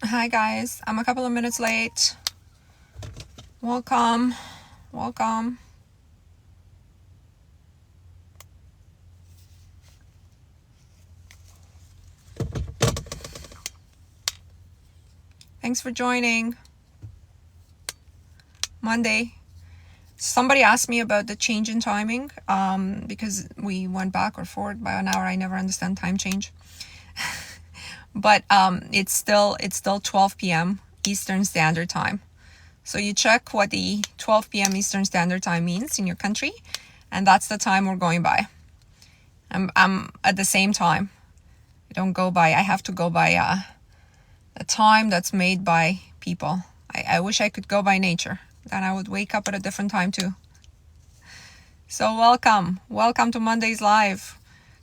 Hi guys, I'm a couple of minutes late. Welcome. Thanks for joining. Monday. Somebody asked me about the change in timing because we went back or forward by an hour. I never understand time change. But it's still 12 p.m. Eastern Standard Time. So you check what the 12 p.m. Eastern Standard Time means in your country, and that's the time we're going by. I'm at the same time. I have to go by a time that's made by people. I wish I could go by nature. Then I would wake up at a different time too. So welcome to Monday's Live.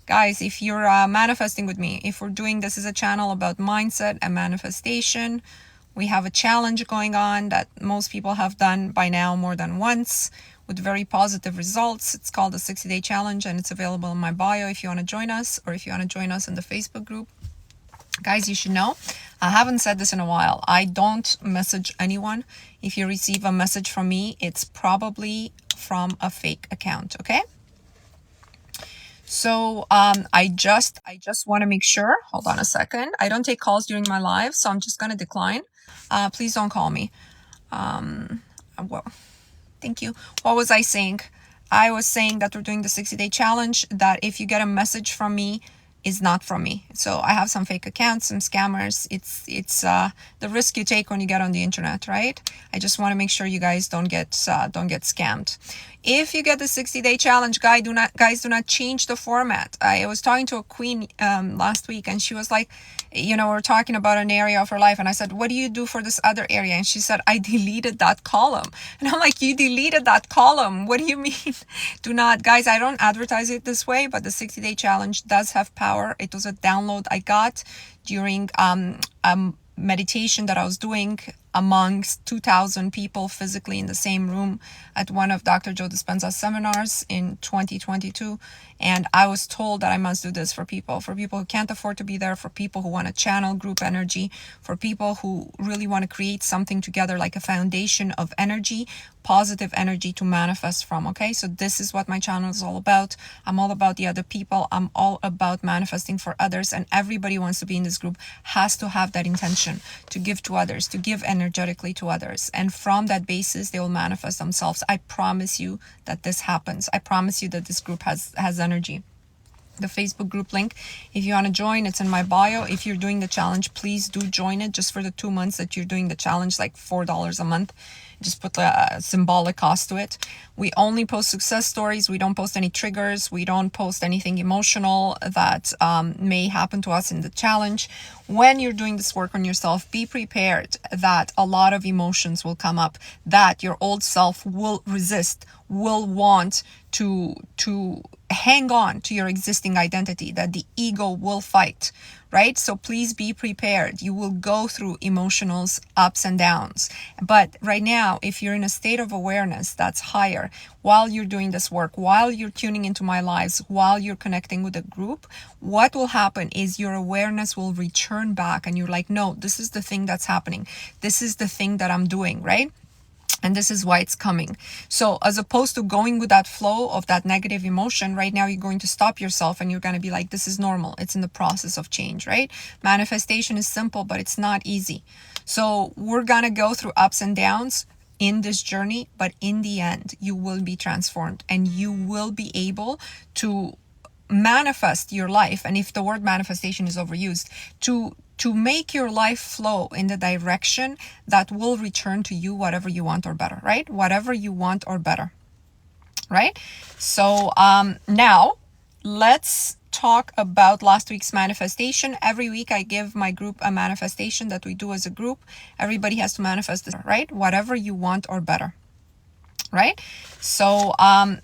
Guys, if you're manifesting with me, if we're doing this as a channel about mindset and manifestation, we have a challenge going on that most people have done by now more than once with very positive results. It's called the 60-day challenge, and it's available in my bio if you want to join us, or if you want to join us in the Facebook group. Guys, you should know, I haven't said this in a while. I don't message anyone. If you receive a message from me, it's probably from a fake account, okay? So I just want to make sure. Hold on a second. I don't take calls during my live, so I'm just going to decline. Please don't call me. Well, thank you. What was I saying? I was saying that we're doing the 60-day challenge, that if you get a message from me, is not from me. So I have some fake accounts, some scammers. It's the risk you take when you get on the internet, right? I just want to make sure you guys don't get scammed. If you get the 60-day challenge, guys, do not change the format. I was talking to a queen last week, and she was like, we're talking about an area of her life, and I said, what do you do for this other area? And she said, I deleted that column. And I'm like, you deleted that column? What do you mean? Do not, guys, I don't advertise it this way, but the 60-day challenge does have power. It was a download I got during meditation that I was doing amongst 2,000 people physically in the same room at one of Dr. Joe Dispenza's seminars in 2022. And I was told that I must do this for people who can't afford to be there, for people who want to channel group energy, for people who really want to create something together, like a foundation of energy, positive energy to manifest from. Okay, so this is what my channel is all about. I'm all about the other people. I'm all about manifesting for others, and everybody wants to be in this group has to have that intention to give to others, to give energetically to others, and from that basis they will manifest themselves. I promise you that this happens. I promise you that this group has energy. The Facebook group link, if you want to join, it's in my bio. If you're doing the challenge, please do join it, just for the 2 months that you're doing the challenge, like $4 a month. Just put a symbolic cost to it. We only post success stories. We don't post any triggers. We don't post anything emotional that may happen to us in the challenge. When you're doing this work on yourself, be prepared that a lot of emotions will come up, that your old self will resist, will want to hang on to your existing identity, that the ego will fight, right? So please be prepared. You will go through emotionals, ups and downs. But right now, if you're in a state of awareness that's higher, while you're doing this work, while you're tuning into my lives, while you're connecting with a group, what will happen is your awareness will return back, and you're like, no, this is the thing that's happening. This is the thing that I'm doing, right? And this is why it's coming. So as opposed to going with that flow of that negative emotion, right now you're going to stop yourself and you're going to be like, this is normal. It's in the process of change, right? Manifestation is simple, but it's not easy. So we're going to go through ups and downs in this journey, but in the end, you will be transformed and you will be able to manifest your life. And if the word manifestation is overused, to make your life flow in the direction that will return to you whatever you want or better, right? Whatever you want or better, right? So now let's talk about last week's manifestation. Every week I give my group a manifestation that we do as a group. Everybody has to manifest this, right? Whatever you want or better, right? So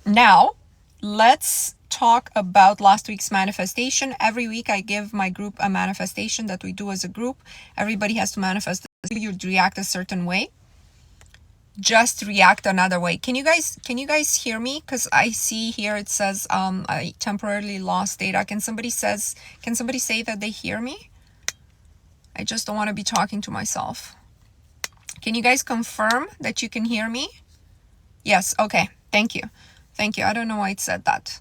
now let's talk about last week's manifestation. Every week I give my group a manifestation that we do as a group. Everybody has to manifest. You react a certain way. Just react another way. Can you guys hear me? Because I see here it says I temporarily lost data. Can somebody say that they hear me? I just don't want to be talking to myself. Can you guys confirm that you can hear me? Yes, okay. Thank you. Thank you. I don't know why it said that.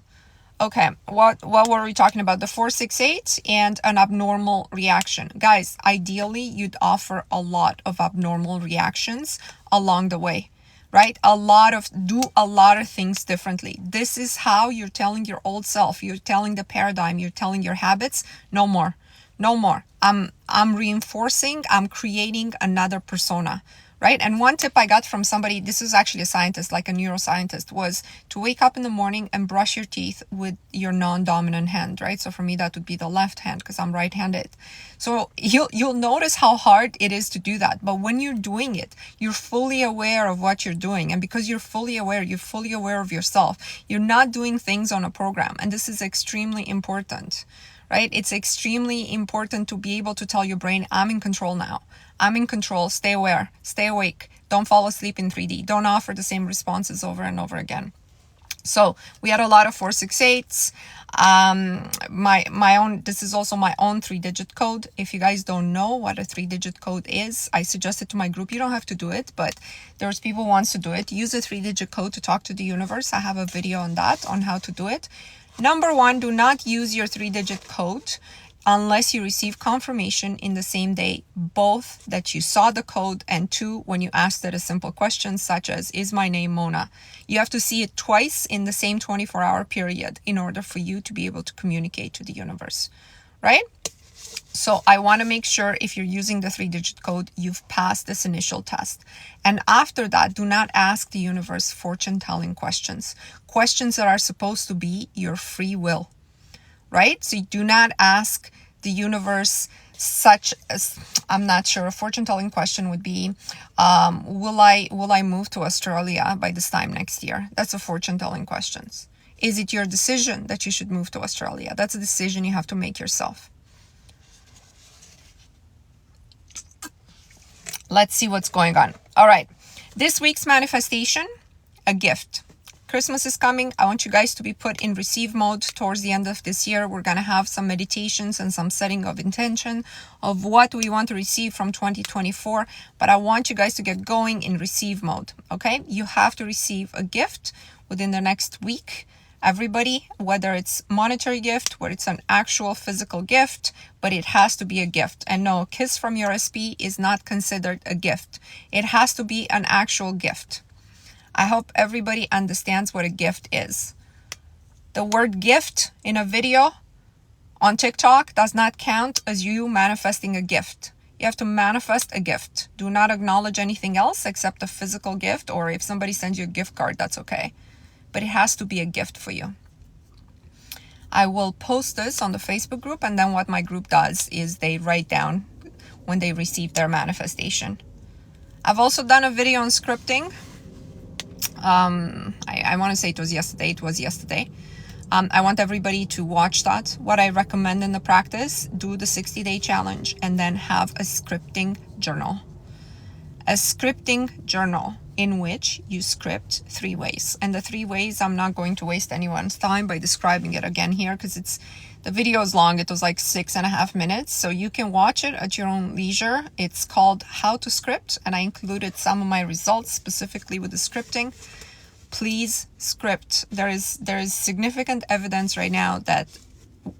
Okay, what were we talking about? The 468 and an abnormal reaction. Guys, ideally, you'd offer a lot of abnormal reactions along the way, right? Do a lot of things differently. This is how you're telling your old self, you're telling the paradigm, you're telling your habits, no more, no more. I'm reinforcing, I'm creating another persona. Right? And one tip I got from somebody, this is actually a scientist, like a neuroscientist, was to wake up in the morning and brush your teeth with your non-dominant hand, right? So for me, that would be the left hand because I'm right-handed. So you'll notice how hard it is to do that. But when you're doing it, you're fully aware of what you're doing. And because you're fully aware of yourself. You're not doing things on a program. And this is extremely important, right? It's extremely important to be able to tell your brain, I'm in control now. I'm in control. Stay aware. Stay awake. Don't fall asleep in 3D. Don't offer the same responses over and over again. So we had a lot of 468s. My own. This is also my own 3-digit code. If you guys don't know what a 3-digit code is, I suggest it to my group. You don't have to do it, but there's people who wants to do it. Use a 3-digit code to talk to the universe. I have a video on that, on how to do it. Number 1, do not use your 3-digit code unless you receive confirmation in the same day, both that you saw the code and 2, when you asked it a simple question such as, is my name Mona? You have to see it twice in the same 24-hour period in order for you to be able to communicate to the universe, right? So I want to make sure if you're using the 3-digit code, you've passed this initial test. And after that, do not ask the universe fortune-telling questions. Questions that are supposed to be your free will. Right? So you do not ask the universe such as, I'm not sure, a fortune-telling question would be, will I move to Australia by this time next year? That's a fortune-telling question. Is it your decision that you should move to Australia? That's a decision you have to make yourself. Let's see what's going on. All right. This week's manifestation, a gift. Christmas is coming. I want you guys to be put in receive mode towards the end of this year. We're going to have some meditations and some setting of intention of what we want to receive from 2024. But I want you guys to get going in receive mode. Okay? You have to receive a gift within the next week. Everybody, whether it's monetary gift, whether it's an actual physical gift, but it has to be a gift. And no, a kiss from your SP is not considered a gift. It has to be an actual gift. I hope everybody understands what a gift is. The word gift in a video on TikTok does not count as you manifesting a gift. You have to manifest a gift. Do not acknowledge anything else except a physical gift, or if somebody sends you a gift card, that's okay. But it has to be a gift for you. I will post this on the Facebook group, and then what my group does is they write down when they receive their manifestation. I've also done a video on scripting. I want to say it was yesterday. I want everybody to watch that. What I recommend in the practice, do the 60-day challenge and then have a scripting journal. A scripting journal in which you script 3 ways. And the 3 ways, I'm not going to waste anyone's time by describing it again here because the video is long. It was like 6.5 minutes. So you can watch it at your own leisure. It's called How to Script. And I included some of my results specifically with the scripting. Please script. There is significant evidence right now that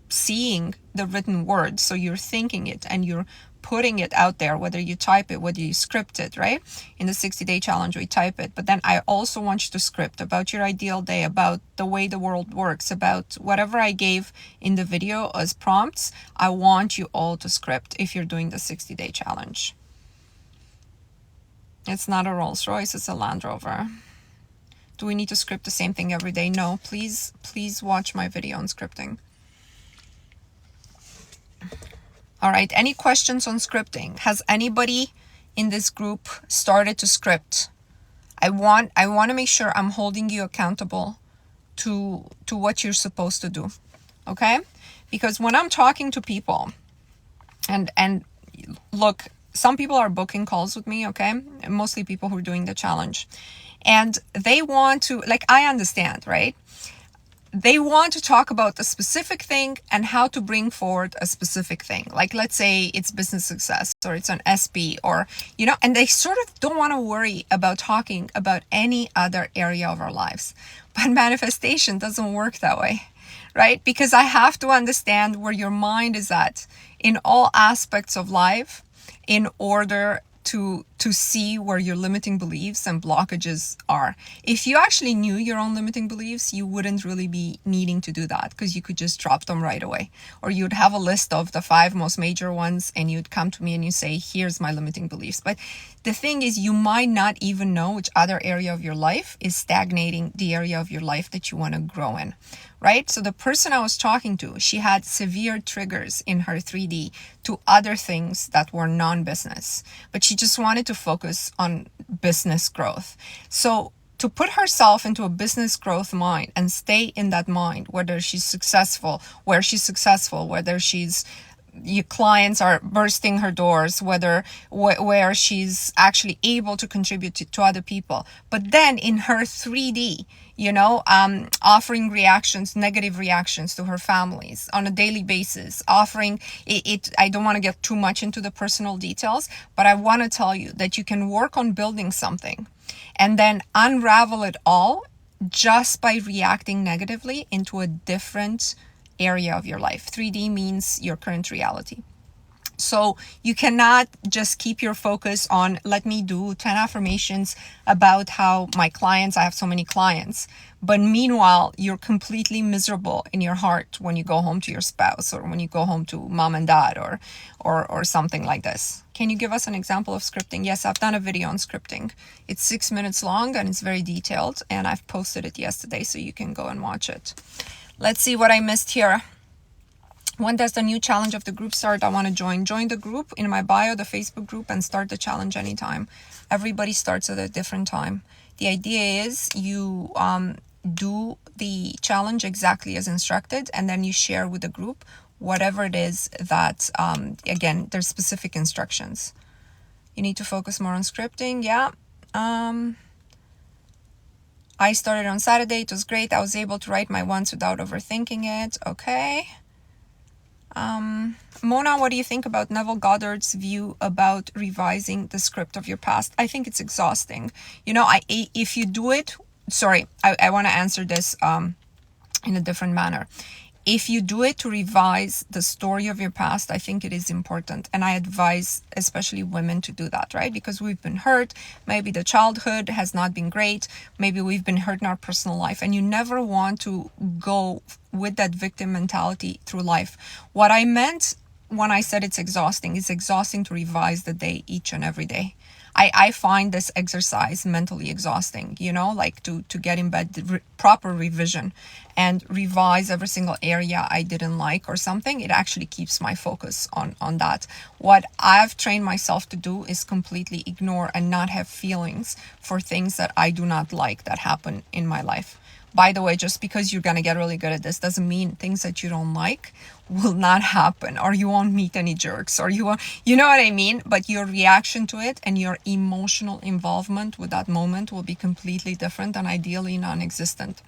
seeing the written word, so you're thinking it and you're putting it out there, whether you type it, whether you script it, right? In the 60-day challenge, we type it. But then I also want you to script about your ideal day, about the way the world works, about whatever I gave in the video as prompts. I want you all to script if you're doing the 60-day challenge. It's not a Rolls Royce, it's a Land Rover. Do we need to script the same thing every day? No, please watch my video on scripting. All right, any questions on scripting? Has anybody in this group started to script? I want to make sure I'm holding you accountable to what you're supposed to do, okay? Because when I'm talking to people, and look, some people are booking calls with me, okay? Mostly people who are doing the challenge. And they want to, like, I understand, right? they want to talk about a specific thing and how to bring forward a specific thing. Like, let's say it's business success or it's an SP or, and they sort of don't want to worry about talking about any other area of our lives. But manifestation doesn't work that way, right? Because I have to understand where your mind is at in all aspects of life in order to see where your limiting beliefs and blockages are. If you actually knew your own limiting beliefs, you wouldn't really be needing to do that, because you could just drop them right away. Or you'd have a list of the 5 most major ones and you'd come to me and you say, here's my limiting beliefs. But the thing is, you might not even know which other area of your life is stagnating the area of your life that you want to grow in, right? So the person I was talking to, she had severe triggers in her 3D to other things that were non-business, but she just wanted to focus on business growth. So to put herself into a business growth mind and stay in that mind, whether she's successful, whether your clients are bursting her doors, where she's actually able to contribute to other people. But then in her 3D, offering negative reactions to her families on a daily basis, offering it. I don't want to get too much into the personal details, but I want to tell you that you can work on building something and then unravel it all just by reacting negatively into a different area of your life. 3D means your current reality. So you cannot just keep your focus on, let me do 10 affirmations about how I have so many clients. But meanwhile, you're completely miserable in your heart when you go home to your spouse or when you go home to mom and dad or something like this. Can you give us an example of scripting? Yes, I've done a video on scripting. It's 6 minutes long and it's very detailed, and I've posted it yesterday, so you can go and watch it. Let's see what I missed here. When does the new challenge of the group start? I want to join. Join the group in my bio, the Facebook group, and start the challenge anytime. Everybody starts at a different time. The idea is you do the challenge exactly as instructed, and then you share with the group whatever it is that, again, there's specific instructions. You need to focus more on scripting. Yeah. I started on Saturday. It was great. I was able to write my once without overthinking it. Okay. Mona, what do you think about Neville Goddard's view about revising the script of your past? I think it's exhausting. If you do it, I want to answer this in a different manner. If you do it to revise the story of your past, I think it is important. And I advise especially women to do that, right? Because we've been hurt. Maybe the childhood has not been great. Maybe we've been hurt in our personal life. And you never want to go with that victim mentality through life. What I meant when I said it's exhausting to revise the day each and every day. I find this exercise mentally exhausting, like to get in bed, proper revision and revise every single area I didn't like or something. It actually keeps my focus on that. What I've trained myself to do is completely ignore and not have feelings for things that I do not like that happen in my life. By the way, just because you're going to get really good at this doesn't mean things that you don't like will not happen, or you won't meet any jerks, or you know what I mean? But your reaction to it and your emotional involvement with that moment will be completely different and ideally non-existent.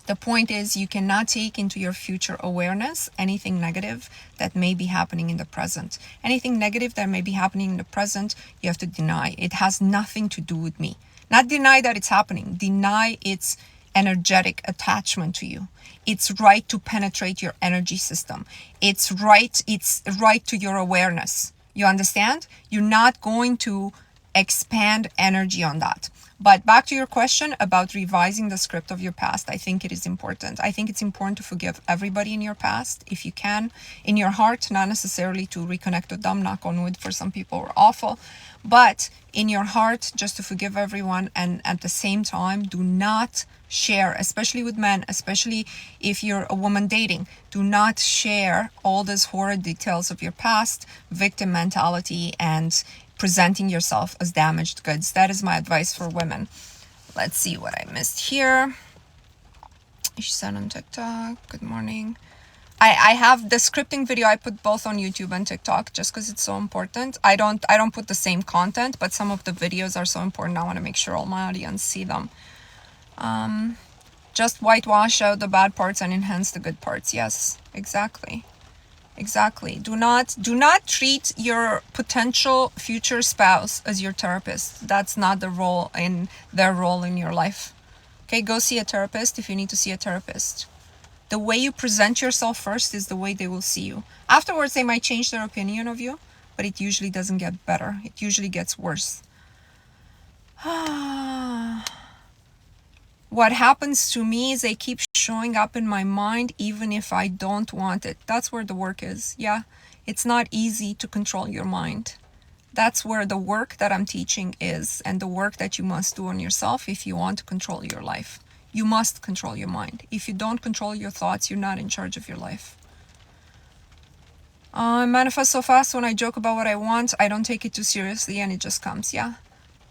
The point is, you cannot take into your future awareness anything negative that may be happening in the present. Anything negative that may be happening in the present, you have to deny. It has nothing to do with me. Not deny that it's happening. Deny its energetic attachment to you. It's right to penetrate your energy system. It's right to your awareness. You understand? You're not going to expand energy on that. But back to your question about revising the script of your past, I think it is important. I think it's important to forgive everybody in your past, if you can, in your heart, not necessarily to reconnect with them, knock on wood, for some people were awful, but in your heart, just to forgive everyone. And at the same time, do not share, especially with men, especially if you're a woman dating, do not share all these horrid details of your past, victim mentality, and presenting yourself as damaged goods. That is my advice for women. Let's see what I missed here. She said on TikTok, good morning. I have the scripting video. I put both on YouTube and TikTok just because it's so important. I don't put the same content, but some of the videos are so important. I want to make sure all my audience see them. Just whitewash out the bad parts and enhance the good parts. Yes, exactly. Exactly. Do not treat your potential future spouse as your therapist. That's not their role in your life. Okay, go see a therapist if you need to see a therapist. The way you present yourself first is the way they will see you. Afterwards, they might change their opinion of you, but it usually doesn't get better. It usually gets worse. What happens to me is they keep showing up in my mind even if I don't want it. That's where the work is. Yeah, it's not easy to control your mind. That's where the work that I'm teaching is, and the work that you must do on yourself if you want to control your life. You must control your mind. If you don't control your thoughts, you're not in charge of your life. I manifest so fast. When I joke about what I want, I don't take it too seriously and it just comes. Yeah,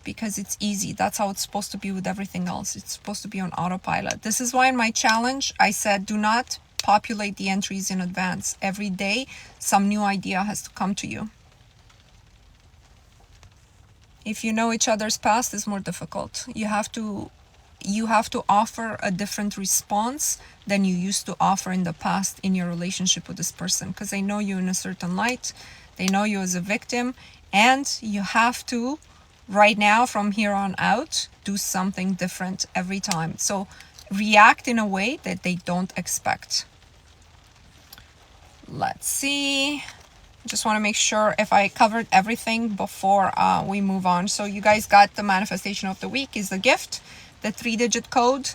because it's easy. That's how it's supposed to be with everything else. It's supposed to be on autopilot. This is why in my challenge, I said, do not populate the entries in advance. Every day, some new idea has to come to you. If you know each other's past, it's more difficult. You have to offer a different response than you used to offer in the past in your relationship with this person, because they know you in a certain light, they know you as a victim, and you have to, right now from here on out, do something different every time. So react in a way that they don't expect. Let's see. Just want to make sure if I covered everything before we move on. So you guys got the manifestation of the week is the gift, the 3-digit code.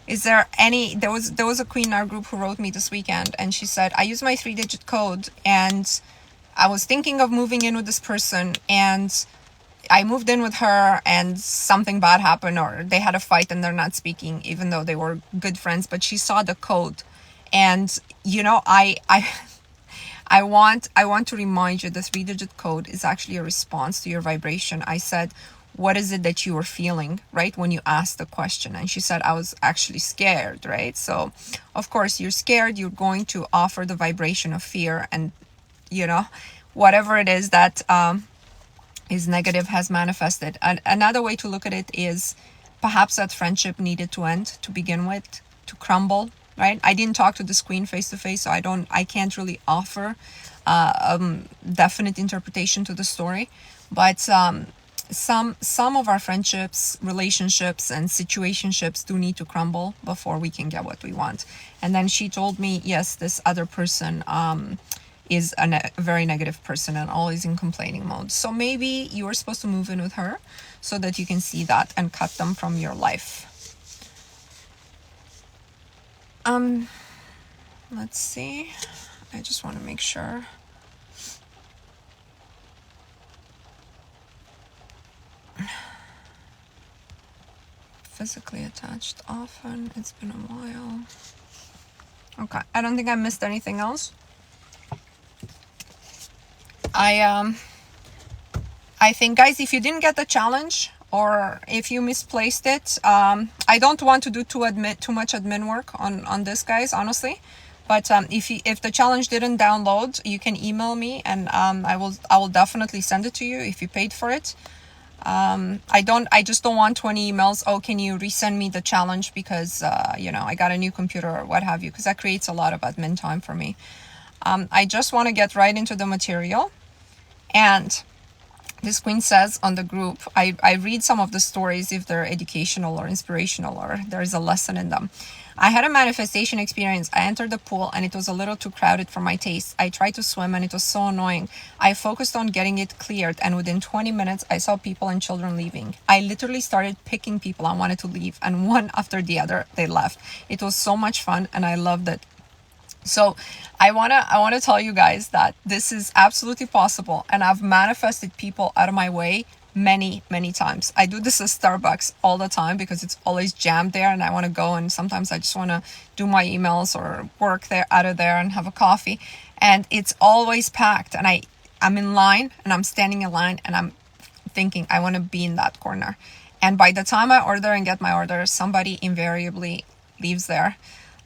Is there any, there was a queen in our group who wrote me this weekend, and she said, I use my 3-digit code and I was thinking of moving in with this person, and I moved in with her and something bad happened, or they had a fight and they're not speaking even though they were good friends, but she saw the code. And you know, I want to remind you the 3-digit code is actually a response to your vibration. I said, what is it that you were feeling, right, when you asked the question? And she said, I was actually scared, right? So of course you're scared, you're going to offer the vibration of fear, and you know, whatever it is that is negative has manifested. And another way to look at it is perhaps that friendship needed to end to begin with, to crumble, right? I didn't talk to this queen face to face, so I can't really offer definite interpretation to the story. But some of our friendships, relationships, and situationships do need to crumble before we can get what we want. And then she told me, yes, this other person is a very negative person and always in complaining mode. So maybe you are supposed to move in with her so that you can see that and cut them from your life. Let's see. I just want to make sure. Physically attached often. It's been a while. Okay, I don't think I missed anything else. I think, guys, if you didn't get the challenge or if you misplaced it, I don't want to do too much admin work on this, guys, honestly. But if the challenge didn't download, you can email me, and I will definitely send it to you if you paid for it. I just don't want 20 emails. Oh, can you resend me the challenge because you know, I got a new computer or what have you, because that creates a lot of admin time for me. I just want to get right into the material. And this queen says on the group, I read some of the stories if they're educational or inspirational or there is a lesson in them. I had a manifestation experience. I entered the pool and it was a little too crowded for my taste. I tried to swim and it was so annoying. I focused on getting it cleared, and within 20 minutes I saw people and children leaving. I literally started picking people I wanted to leave, and one after the other they left. It was so much fun and I loved it. So I wanna tell you guys that this is absolutely possible, and I've manifested people out of my way many times. I do this at Starbucks all the time because it's always jammed there, and I want to go, and sometimes I just want to do my emails or work there out of there and have a coffee, and it's always packed, and I'm in line and I'm standing in line and I'm thinking I want to be in that corner, and by the time I order and get my order, somebody invariably leaves there.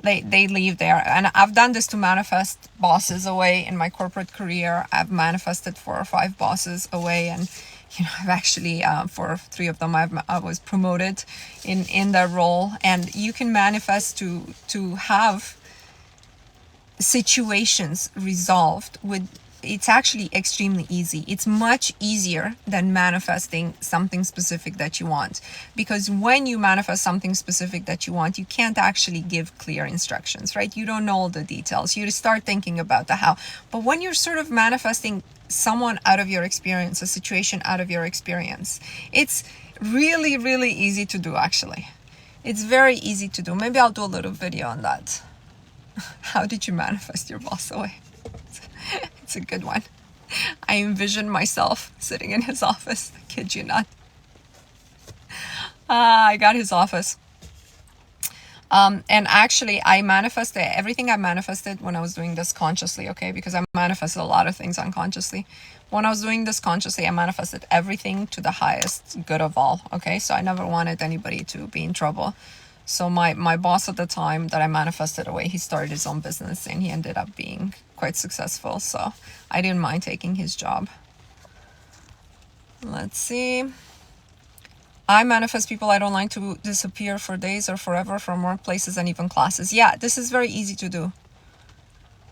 They leave there. And I've done this to manifest bosses away in my corporate career. I've manifested 4 or 5 bosses away, and I've actually, for 3 of them, I was promoted in that role. And you can manifest to have situations resolved with, it's actually extremely easy. It's much easier than manifesting something specific that you want, because when you manifest something specific that you want, you can't actually give clear instructions, right? You don't know all the details. You start thinking about the how. But when you're sort of manifesting someone out of your experience, a situation out of your experience, it's really, really easy to do, actually. It's very easy to do. Maybe I'll do a little video on that. How did you manifest your boss away? It's a good one. I envision myself sitting in his office. I kid you not. I got his office. And actually, I manifested everything I manifested when I was doing this consciously, okay? Because I manifested a lot of things unconsciously. When I was doing this consciously, I manifested everything to the highest good of all, okay? So I never wanted anybody to be in trouble. So my boss at the time that I manifested away, he started his own business and he ended up being quite successful. So I didn't mind taking his job. Let's see. I manifest people I don't like to disappear for days or forever from workplaces and even classes. Yeah, this is very easy to do.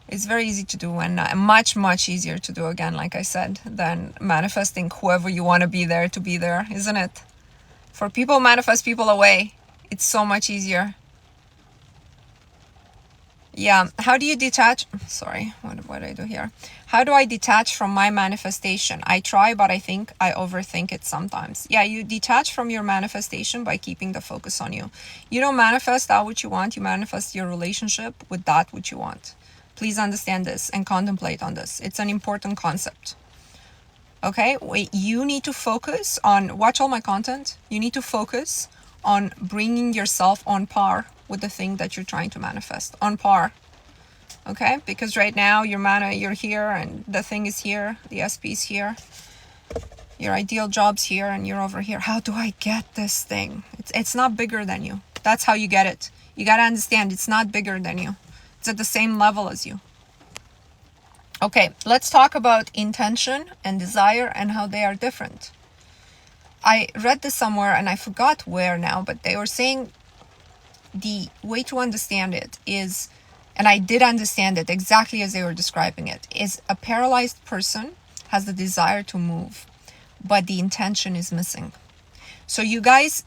It's very easy to do, and much, much easier to do, again, like I said, than manifesting whoever you want to be there, isn't it? For people manifest people away, it's so much easier. Yeah, how do you detach? Sorry, what do I do here? How do I detach from my manifestation? I try, but I think I overthink it sometimes. Yeah, you detach from your manifestation by keeping the focus on you. You don't manifest that which you want, you manifest your relationship with that which you want. Please understand this and contemplate on this. It's an important concept. Okay, you need to focus on, watch all my content. You need to focus on bringing yourself on par with the thing that you're trying to manifest, on par. Okay, because right now you're here and the thing is here, the SP is here, your ideal job's here and you're over here. How do I get this thing? It's not bigger than you. That's how you get it. You got to understand, it's not bigger than you. It's at the same level as you. Okay, let's talk about intention and desire and how they are different. I read this somewhere and I forgot where now, but they were saying the way to understand it is, and I did understand it exactly as they were describing it, is a paralyzed person has the desire to move, but the intention is missing. So you guys,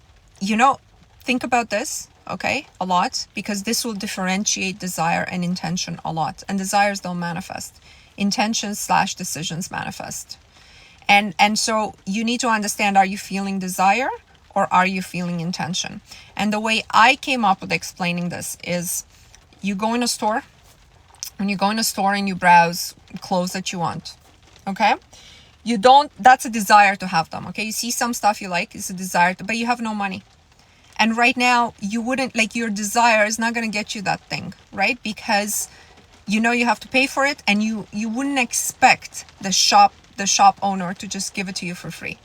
think about this, okay, a lot, because this will differentiate desire and intention a lot. And desires don't manifest. Intentions/decisions manifest. And so you need to understand, are you feeling desire or are you feeling intention? And the way I came up with explaining this is, you go in a store, when you go in a store and you browse clothes that you want, okay? That's a desire to have them, okay? You see some stuff you like, it's a desire, but you have no money. And right now, you wouldn't, your desire is not going to get you that thing, right? Because you have to pay for it, and you wouldn't expect the shop owner to just give it to you for free,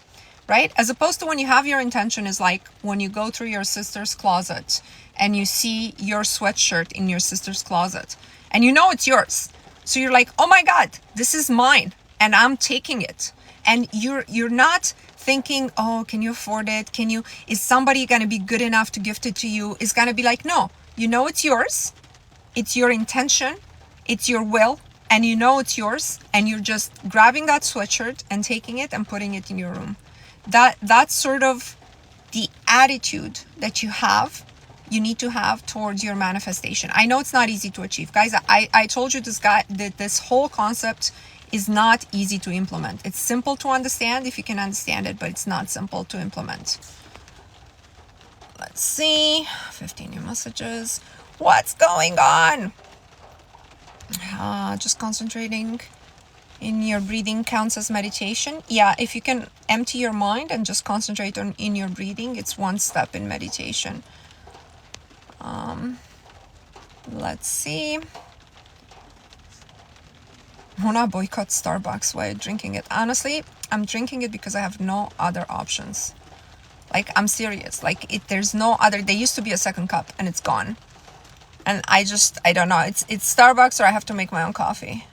right? As opposed to when you have your intention, is like when you go through your sister's closet and you see your sweatshirt in your sister's closet and it's yours. So you're like, oh my God, this is mine and I'm taking it. And you're not thinking, oh, can you afford it? Is somebody going to be good enough to gift it to you? It's going to be like, no, it's yours. It's your intention. It's your will. And it's yours. And you're just grabbing that sweatshirt and taking it and putting it in your room. That's sort of the attitude that you need to have towards your manifestation. I know it's not easy to achieve. Guys, I told you that this whole concept is not easy to implement. It's simple to understand if you can understand it, but it's not simple to implement. Let's see. 15 new messages. What's going on? Just concentrating in your breathing counts as meditation. Yeah, if you can empty your mind and just concentrate in your breathing, it's one step in meditation. Let's see. Mona boycott Starbucks while drinking it. Honestly, I'm drinking it because I have no other options. I'm serious. There's no other. There used to be a second cup and it's gone. And I don't know. It's Starbucks, or I have to make my own coffee.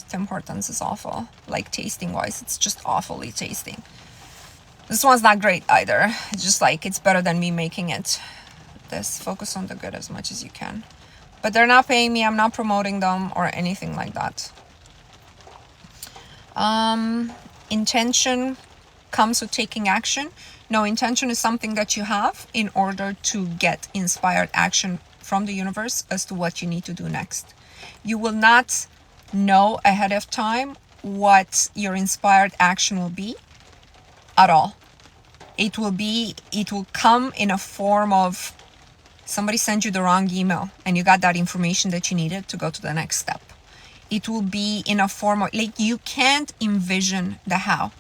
Tim Hortons is awful. Tasting wise, it's just awfully tasting. This one's not great either. It's just like, it's better than me making it. This, focus on the good as much as you can. But they're not paying me. I'm not promoting them or anything like that. Intention comes with taking action. No, intention is something that you have in order to get inspired action from the universe as to what you need to do next. You will not know ahead of time what your inspired action will be at all. It will come in a form of somebody sent you the wrong email and you got that information that you needed to go to the next step. It will be in a form of, like, you can't envision the how,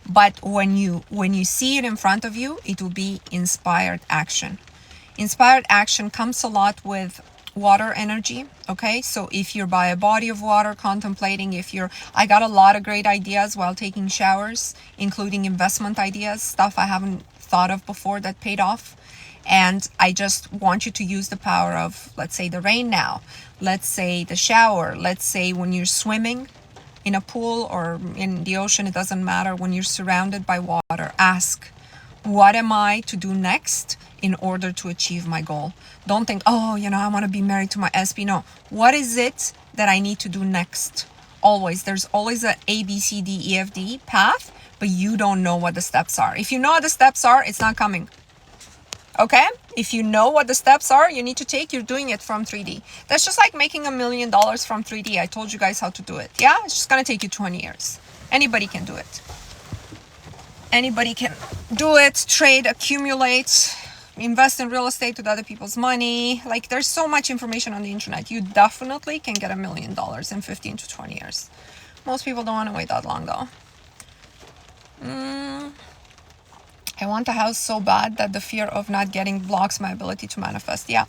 but when you see it in front of you, it will be inspired action. Inspired action comes a lot with water energy. Okay, so if you're by a body of water contemplating, I got a lot of great ideas while taking showers, including investment ideas, stuff I haven't thought of before that paid off. And I just want you to use the power of, let's say, the rain now, let's say the shower, let's say when you're swimming in a pool or in the ocean, it doesn't matter. When you're surrounded by water, ask, what am I to do next in order to achieve my goal? Don't think, oh, I want to be married to my SP. No, what is it that I need to do next? Always, there's always a A, B, C, D, E, F, D path, but you don't know what the steps are. If you know what the steps are, it's not coming. Okay? If you know what the steps are you need to take, you're doing it from 3D. That's just like making $1 million from 3D. I told you guys how to do it. Yeah? It's just going to take you 20 years. Anybody can do it. Anybody can do it, trade, accumulate, invest in real estate with other people's money. Like, there's so much information on the internet. You definitely can get $1 million in 15 to 20 years. Most people don't want to wait that long though. I want a house so bad that the fear of not getting blocks my ability to manifest. Yeah.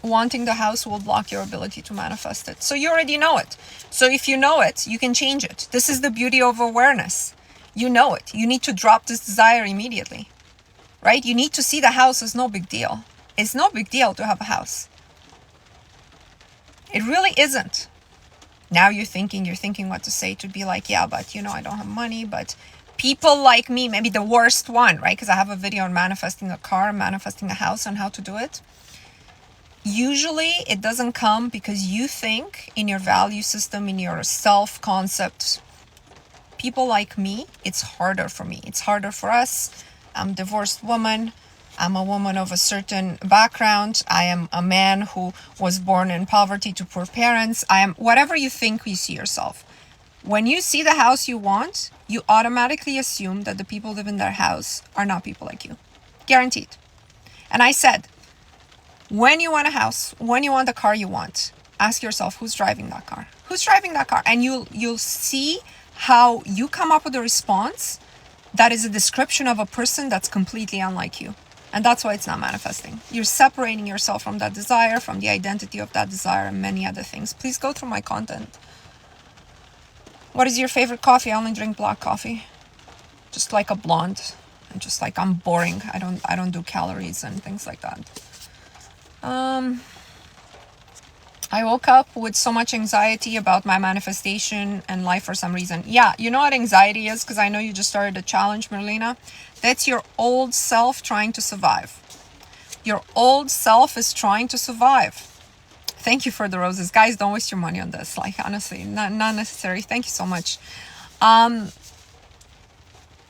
Wanting the house will block your ability to manifest it. So you already know it. So if you know it, you can change it. This is the beauty of awareness. You know it. You need to drop this desire immediately, right? You need to see the house as no big deal. It's no big deal to have a house. It really isn't. Now you're thinking what to say, to be like, yeah, but I don't have money, but people like me, maybe the worst one, right? Because I have a video on manifesting a car, manifesting a house, and how to do it. Usually it doesn't come because you think in your value system, in your self-concept. People like me, it's harder for me. It's harder for us. I'm a divorced woman. I'm a woman of a certain background. I am a man who was born in poverty to poor parents. I am whatever you think you see yourself. When you see the house you want, you automatically assume that the people live in their house are not people like you. Guaranteed. And I said, when you want a house, when you want the car you want, ask yourself, who's driving that car? Who's driving that car? And you'll see how you come up with a response that is a description of a person that's completely unlike you. And that's why it's not manifesting. You're separating yourself from that desire, from the identity of that desire, and many other things. Please go through my content. What is your favorite coffee? I only drink black coffee. Just like a blonde. And just like, I'm boring. I don't do calories and things like that. I woke up with so much anxiety about my manifestation and life for some reason. Yeah, you know what anxiety is? Because I know you just started a challenge, Merlina. That's your old self trying to survive. Your old self is trying to survive. Thank you for the roses. Guys, don't waste your money on this. Like, honestly, not necessary. Thank you so much.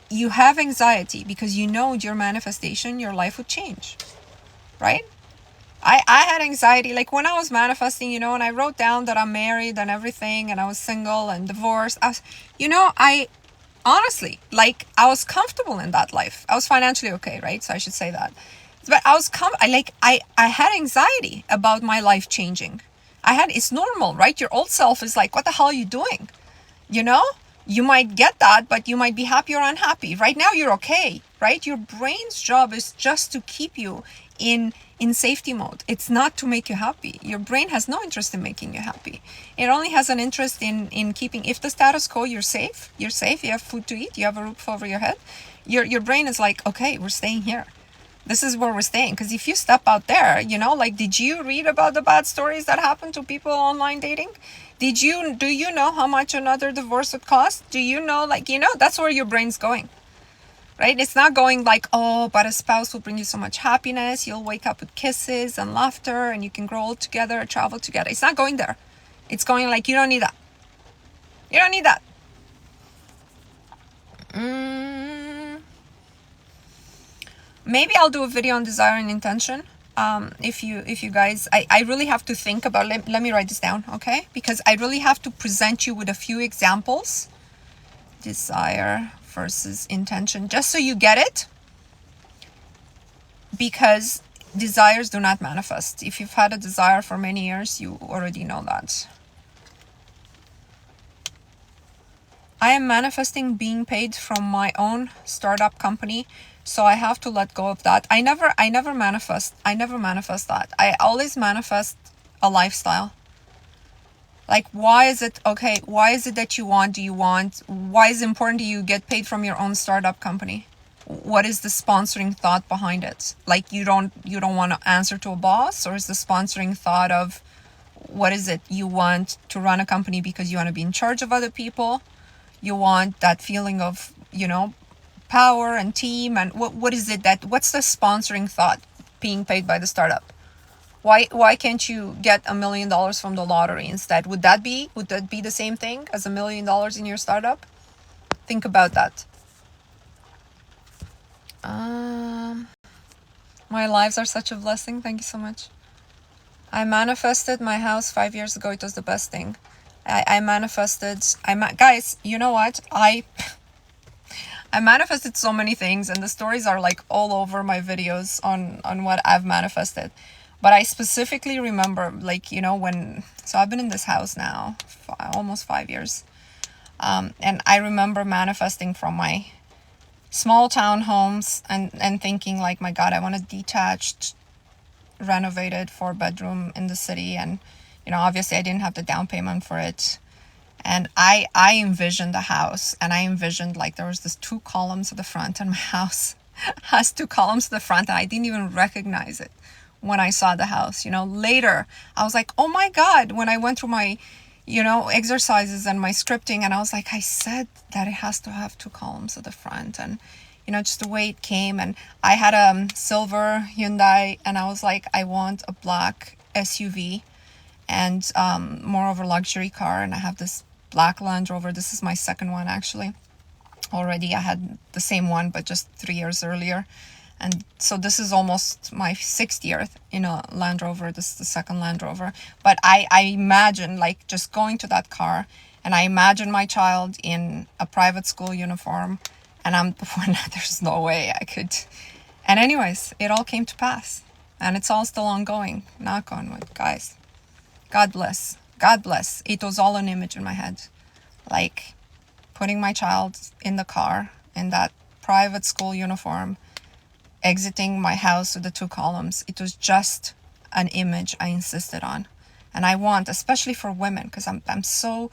You have anxiety because you know with your manifestation, your life would change. Right? I had anxiety, like when I was manifesting, and I wrote down that I'm married and everything, and I was single and divorced. I honestly, like, I was comfortable in that life. I was financially okay, right? So I should say that. But I was I had anxiety about my life changing. It's normal, right? Your old self is like, what the hell are you doing? You might get that, but you might be happy or unhappy. Right now, you're okay, right? Your brain's job is just to keep you in safety mode. It's not to make you happy. Your brain has no interest in making you happy. It only has an interest in keeping, if the status quo, you're safe, you have food to eat, you have a roof over your head, your brain is like, okay, we're staying here. This is where we're staying. Because if you step out there, you know, like, did you read about the bad stories that happen to people online dating? Do you know how much another divorce would cost? Do you know, like, you know, that's where your brain's going, right? It's not going like, oh, but a spouse will bring you so much happiness. You'll wake up with kisses and laughter and you can grow old together, travel together. It's not going there. It's going like, you don't need that. You don't need that. Maybe I'll do a video on desire and intention. If you guys, I really have to think about, let me write this down, okay? Because I really have to present you with a few examples. Desire versus intention, just so you get it. Because desires do not manifest. If you've had a desire for many years, you already know that. I am manifesting being paid from my own startup company. So I have to let go of that. I never manifest that. I always manifest a lifestyle. Like, why is it that why is it important to you get paid from your own startup company? What is the sponsoring thought behind it? Like, you don't want to answer to a boss, or is the sponsoring thought of, what is it? You want to run a company because you want to be in charge of other people? You want that feeling of, you know, power and team, and what is it what's the sponsoring thought being paid by the startup? Why can't you get $1 million from the lottery instead? Would that be the same thing as $1 million in your startup? Think about that. My lives are such a blessing. Thank you so much. I manifested my house 5 years ago. It was the best thing. Guys, you know what? I manifested so many things, and the stories are like all over my videos on what I've manifested. But I specifically remember, like, you know, so I've been in this house now for almost 5 years. And I remember manifesting from my small town homes and thinking like, my God, I want a detached, renovated 4-bedroom in the city. And, you know, obviously I didn't have the down payment for it. And I envisioned the house, and I envisioned like there was this 2 columns at the front, and my house has 2 columns at the front, and I didn't even recognize it when I saw the house. You know, later I was like, oh my God, when I went through my, you know, exercises and my scripting, and I was like, I said that it has to have 2 columns at the front, and, you know, just the way it came. And I had a silver Hyundai, and I was like, I want a black SUV and moreover luxury car. And I have this black Land Rover. This is my second one, actually. Already I had the same one, but just 3 years earlier. And so this is almost my 6th year in a Land Rover. This is the second Land Rover. But I imagine like just going to that car, and I imagine my child in a private school uniform, and there's no way I could. And anyways, it all came to pass, and it's all still ongoing. Knock on wood, guys. God bless. God bless. It was all an image in my head. Like putting my child in the car in that private school uniform, exiting my house with the 2 columns. It was just an image I insisted on. And I want, especially for women, because I'm so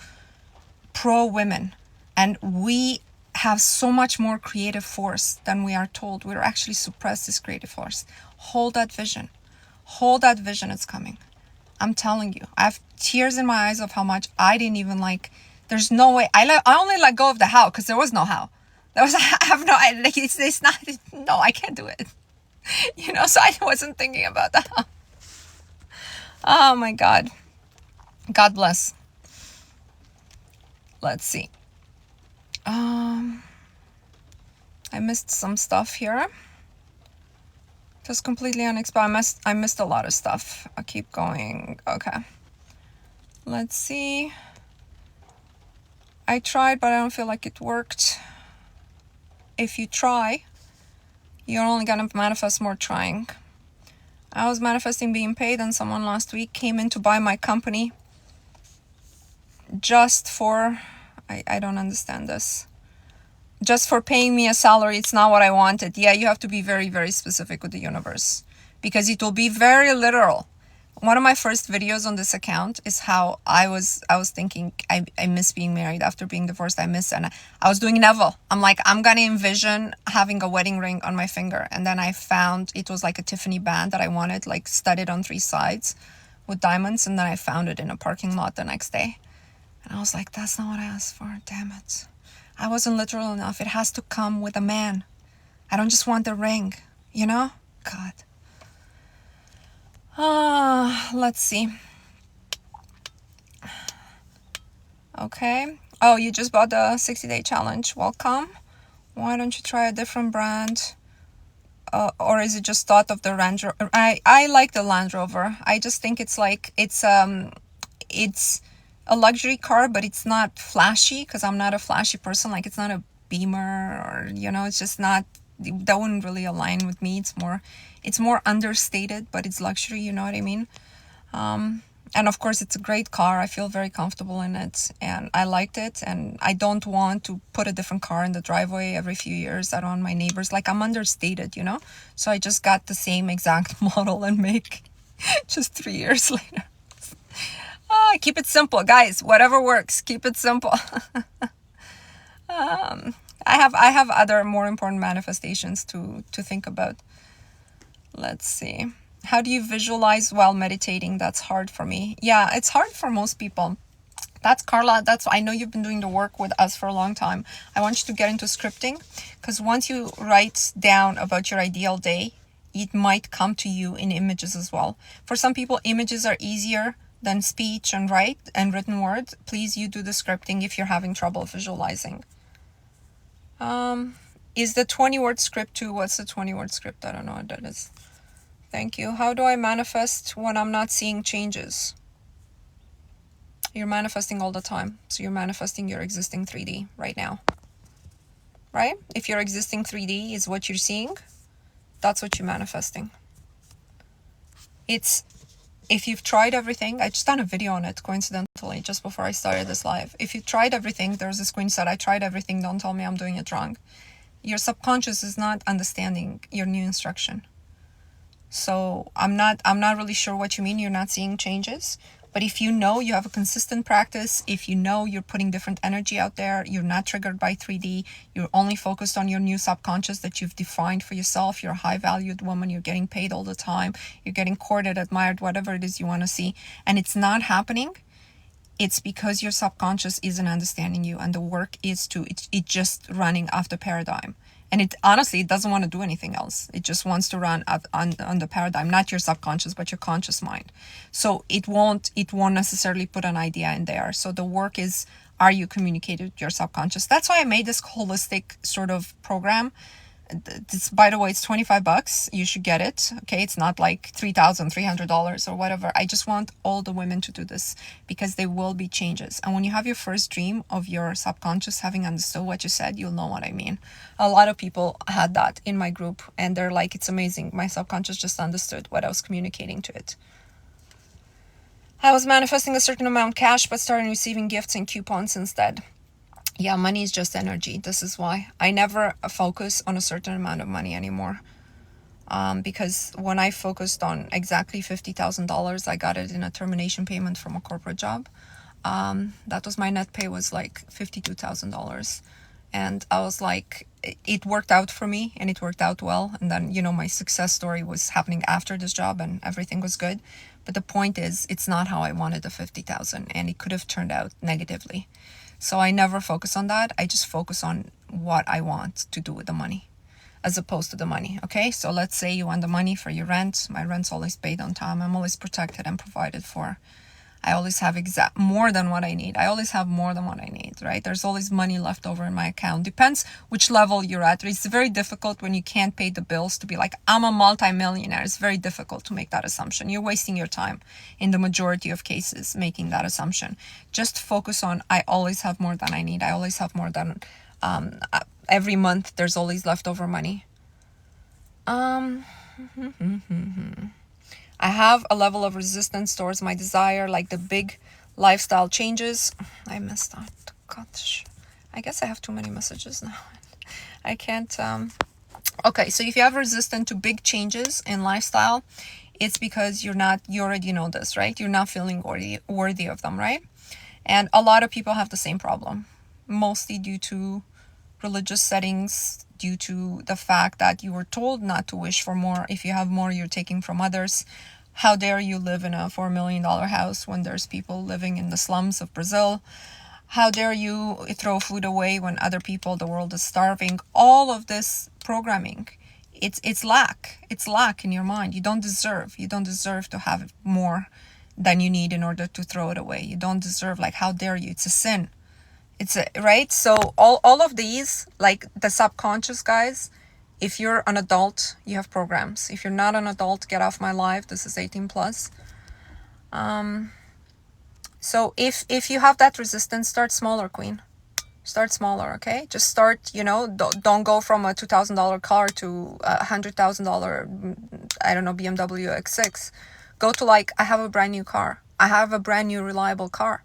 pro women, and we have so much more creative force than we are told. We're actually suppressed this creative force. Hold that vision. Hold that vision. It's coming. I'm telling you, I have tears in my eyes of how much I didn't even like. There's no way. I only let go of the how because there was no how. I have no, like, it's not, no, I can't do it. You know, so I wasn't thinking about that. Oh my God. God bless. Let's see. I missed some stuff here. Just completely unexpected. I missed a lot of stuff. I'll keep going. Okay. Let's see. I tried, but I don't feel like it worked. If you try, you're only gonna manifest more trying. I was manifesting being paid, and someone last week came in to buy my company just for, I don't understand this. Just for paying me a salary. It's not what I wanted. Yeah, you have to be very, very specific with the universe, because it will be very literal. One of my first videos on this account is how I was thinking I miss being married after being divorced. I miss, and I was doing Neville. I'm like, I'm gonna envision having a wedding ring on my finger. And then I found it was like a Tiffany band that I wanted, like studded on 3 sides with diamonds. And then I found it in a parking lot the next day. And I was like, that's not what I asked for. Damn it. I wasn't literal enough. It has to come with a man. I don't just want the ring, you know? God. Let's see. Okay. Oh, you just bought the 60-day challenge. Welcome. Why don't you try a different brand? Or is it just thought of the Range Rover? I like the Land Rover. I just think it's like, it's a luxury car, but it's not flashy because I'm not a flashy person. Like, it's not a Beamer or, you know, it's just not, that wouldn't really align with me. It's more understated, but it's luxury, you know what I mean? And of course, it's a great car. I feel very comfortable in it and I liked it. And I don't want to put a different car in the driveway every few years. I don't want my neighbors, like, I'm understated, you know? So I just got the same exact model and make just 3 years later. Keep it simple, guys. Whatever works, keep it simple. I have other more important manifestations to think about. Let's see. How do you visualize while meditating? That's hard for me. Yeah, it's hard for most people. That's Carla. I know you've been doing the work with us for a long time. I want you to get into scripting, because once you write down about your ideal day, it might come to you in images as well. For some people, images are easier than speech and written words. Please, you do the scripting if you're having trouble visualizing. Is the 20-word script too? What's the 20-word script? I don't know what that is. Thank you. How do I manifest when I'm not seeing changes? You're manifesting all the time. So you're manifesting your existing 3D right now. Right? If your existing 3D is what you're seeing, that's what you're manifesting. If you've tried everything, I just done a video on it coincidentally just before I started this live. If you tried everything, there's a screenshot. I tried everything. Don't tell me I'm doing it wrong. Your subconscious is not understanding your new instruction. So I'm not really sure what you mean. You're not seeing changes. But if you know you have a consistent practice, if you know you're putting different energy out there, you're not triggered by 3D, you're only focused on your new subconscious that you've defined for yourself, you're a high valued woman, you're getting paid all the time, you're getting courted, admired, whatever it is you want to see, and it's not happening, it's because your subconscious isn't understanding you, and the work is it's just running after paradigm. And it honestly, it doesn't want to do anything else. It just wants to run on the paradigm, not your subconscious, but your conscious mind. So it won't necessarily put an idea in there. So the work is, are you communicating with your subconscious? That's why I made this holistic sort of program. This, by the way, it's $25. You should get it. Okay, it's not like $3,300 or whatever. I just want all the women to do this because there will be changes. And when you have your first dream of your subconscious having understood what you said, you'll know what I mean. A lot of people had that in my group, and they're like, "It's amazing. My subconscious just understood what I was communicating to it." I was manifesting a certain amount of cash, but started receiving gifts and coupons instead. Yeah, money is just energy. This is why I never focus on a certain amount of money anymore. Because when I focused on exactly $50,000, I got it in a termination payment from a corporate job. That was my net pay, was like $52,000. And I was like, it worked out for me and it worked out well. And then, you know, my success story was happening after this job and everything was good. But the point is, it's not how I wanted the 50,000, and it could have turned out negatively. So I never focus on that. I just focus on what I want to do with the money as opposed to the money. Okay, so let's say you want the money for your rent. My rent's always paid on time. I'm always protected and provided for. I always have more than what I need. I always have more than what I need, right? There's always money left over in my account. Depends which level you're at. It's very difficult when you can't pay the bills to be like, I'm a multimillionaire. It's very difficult to make that assumption. You're wasting your time in the majority of cases making that assumption. Just focus on, I always have more than I need. I always have more than, every month there's always leftover money. I have a level of resistance towards my desire, like the big lifestyle changes. I missed that. Gosh, I guess I have too many messages now. I can't. Okay, so if you have resistance to big changes in lifestyle, it's because you already know this, right? You're not feeling worthy of them, right? And a lot of people have the same problem, mostly due to religious settings, due to the fact that you were told not to wish for more. If you have more, you're taking from others. How dare you live in a $4 million house when there's people living in the slums of Brazil? How dare you throw food away when other people, the world is starving? All of this programming, it's lack. It's lack in your mind. You don't deserve to have more than you need in order to throw it away. You don't deserve, like, how dare you? It's a sin. Right? So all of these, like the subconscious, guys, if you're an adult, you have programs. If you're not an adult, get off my live. This is 18 plus. So if you have that resistance, start smaller, queen. Start smaller, okay? Just start, don't go from a $2,000 car to a $100,000, I don't know, BMW X6. Go to, like, I have a brand new car. I have a brand new reliable car.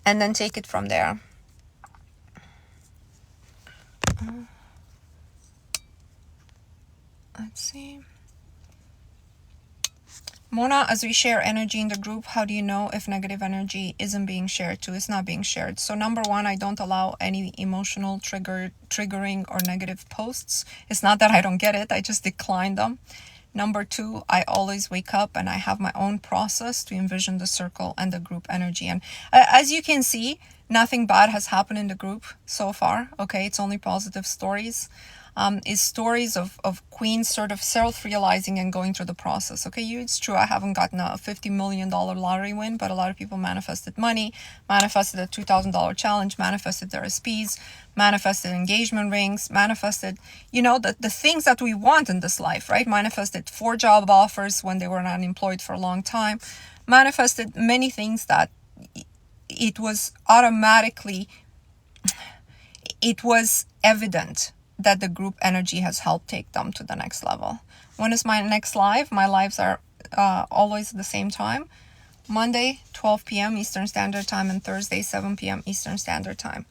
And then take it from there. Let's see. Mona, as we share energy in the group, how do you know if negative energy isn't being shared too? It's not being shared. So number one, I don't allow any emotional triggering or negative posts. It's not that I don't get it. I just decline them. Number two, I always wake up and I have my own process to envision the circle and the group energy. And as you can see, nothing bad has happened in the group so far. Okay, it's only positive stories. Is stories of queens sort of self-realizing and going through the process. Okay, it's true, I haven't gotten a $50 million lottery win, but a lot of people manifested money, manifested a $2,000 challenge, manifested their SPs, manifested engagement rings, manifested, the things that we want in this life, right? Manifested 4 job offers when they were unemployed for a long time, manifested many things that it was evident that the group energy has helped take them to the next level. When is my next live? My lives are always at the same time. Monday, 12 p.m. Eastern Standard Time, and Thursday, 7 p.m. Eastern Standard Time.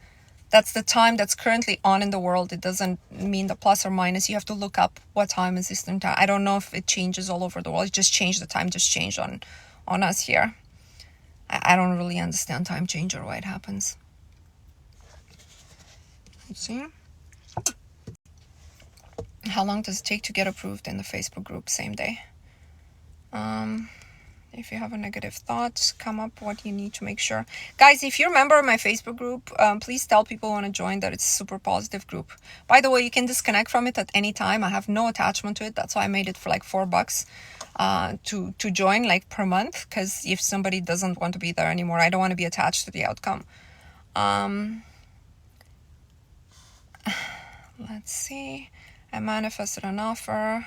That's the time that's currently on in the world. It doesn't mean the plus or minus. You have to look up what time is Eastern Time. I don't know if it changes all over the world. It just changed, the time just changed on us here. I don't really understand time change or why it happens. Let's see. How long does it take to get approved in the Facebook group? Same day. If you have a negative thought, come up what you need to make sure. Guys, if you're a member of my Facebook group, please tell people who want to join that it's a super positive group. By the way, you can disconnect from it at any time. I have no attachment to it. That's why I made it for like $4 to join, like, per month. Because if somebody doesn't want to be there anymore, I don't want to be attached to the outcome. Let's see. I manifested an offer.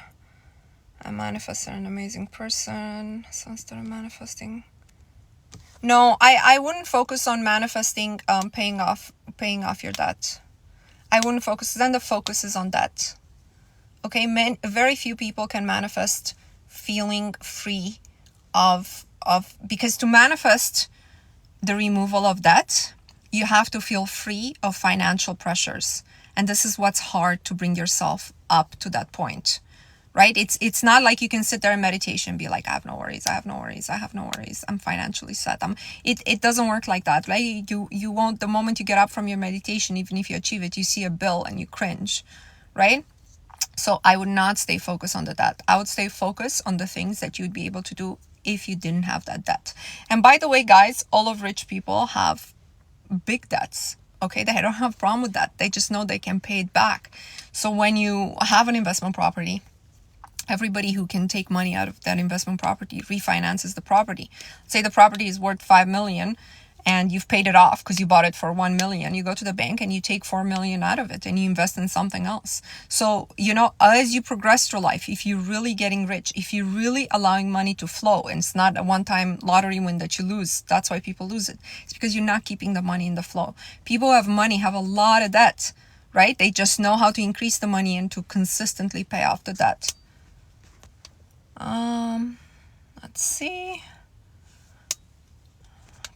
I manifested an amazing person. So I started manifesting. No, I wouldn't focus on manifesting paying off your debt. I wouldn't focus. Then the focus is on debt. Okay, very few people can manifest feeling free of because to manifest the removal of debt, you have to feel free of financial pressures. And this is what's hard, to bring yourself up to that point, right? It's not like you can sit there in meditation and be like, I have no worries, I'm financially set. It doesn't work like that, right? You won't, the moment you get up from your meditation, even if you achieve it, you see a bill and you cringe, right? So I would not stay focused on the debt. I would stay focused on the things that you'd be able to do if you didn't have that debt. And by the way, guys, all of rich people have big debts. Okay, they don't have a problem with that. They just know they can pay it back. So when you have an investment property, everybody who can take money out of that investment property refinances the property. Say the property is worth 5 million and you've paid it off because you bought it for 1 million. You go to the bank and you take 4 million out of it and you invest in something else. So, as you progress through life, if you're really getting rich, if you're really allowing money to flow, and it's not a one-time lottery win that you lose, that's why people lose it. It's because you're not keeping the money in the flow. People who have money have a lot of debt, right? They just know how to increase the money and to consistently pay off the debt. Let's see.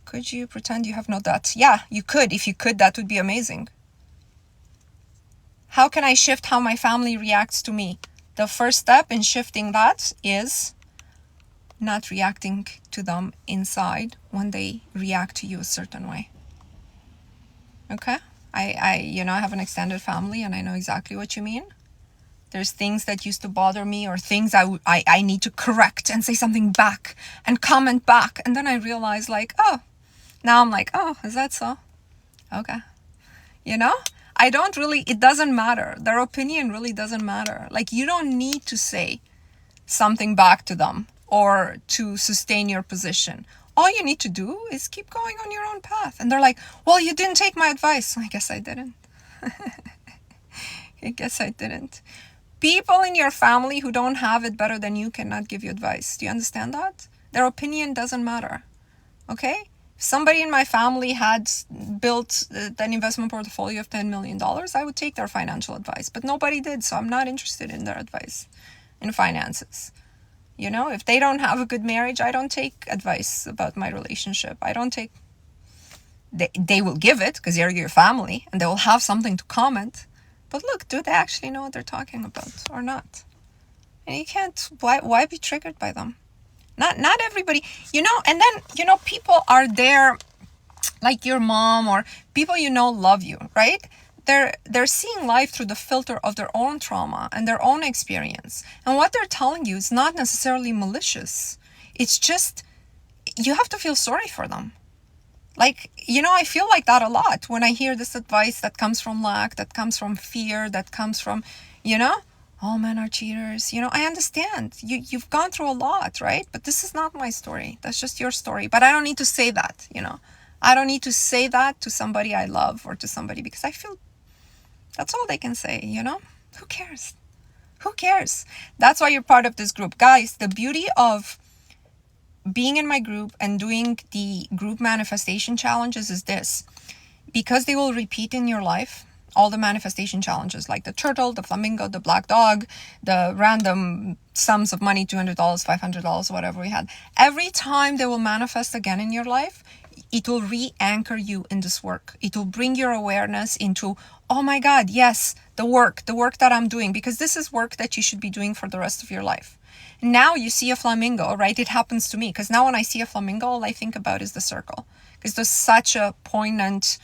Could you pretend you have no debt? Yeah, you could. If you could, that would be amazing. How can I shift how my family reacts to me? The first step in shifting that is not reacting to them inside when they react to you a certain way. Okay? I have an extended family and I know exactly what you mean. There's things that used to bother me or things I need to correct and say something back and comment back. And then I realize now I'm like, oh, is that so? Okay. It doesn't matter. Their opinion really doesn't matter. You don't need to say something back to them or to sustain your position. All you need to do is keep going on your own path. And they're like, well, you didn't take my advice. I guess I didn't. People in your family who don't have it better than you cannot give you advice. Do you understand that? Their opinion doesn't matter. Okay? If somebody in my family had built an investment portfolio of $10 million, I would take their financial advice. But nobody did, so I'm not interested in their advice in finances. If they don't have a good marriage, I don't take advice about my relationship. They will give it because they're your family and they will have something to comment. But look, do they actually know what they're talking about or not? And you can't, why be triggered by them? Not everybody, and then, people are there, like your mom or people love you, right? They're seeing life through the filter of their own trauma and their own experience. And what they're telling you is not necessarily malicious. It's just, you have to feel sorry for them. I feel like that a lot when I hear this advice that comes from lack, that comes from fear, that comes from, all men are cheaters. I understand. You've gone through a lot, right? But this is not my story. That's just your story. But I don't need to say that, I don't need to say that to somebody I love or to somebody because I feel that's all they can say, Who cares? Who cares? That's why you're part of this group. Guys, the beauty of being in my group and doing the group manifestation challenges is this. Because they will repeat in your life, all the manifestation challenges like the turtle, the flamingo, the black dog, the random sums of money, $200, $500, whatever we had. Every time they will manifest again in your life, it will re-anchor you in this work. It will bring your awareness into, oh my God, yes, the work that I'm doing, because this is work that you should be doing for the rest of your life. Now you see a flamingo, right? It happens to me because now when I see a flamingo, all I think about is the circle, because there's such a poignant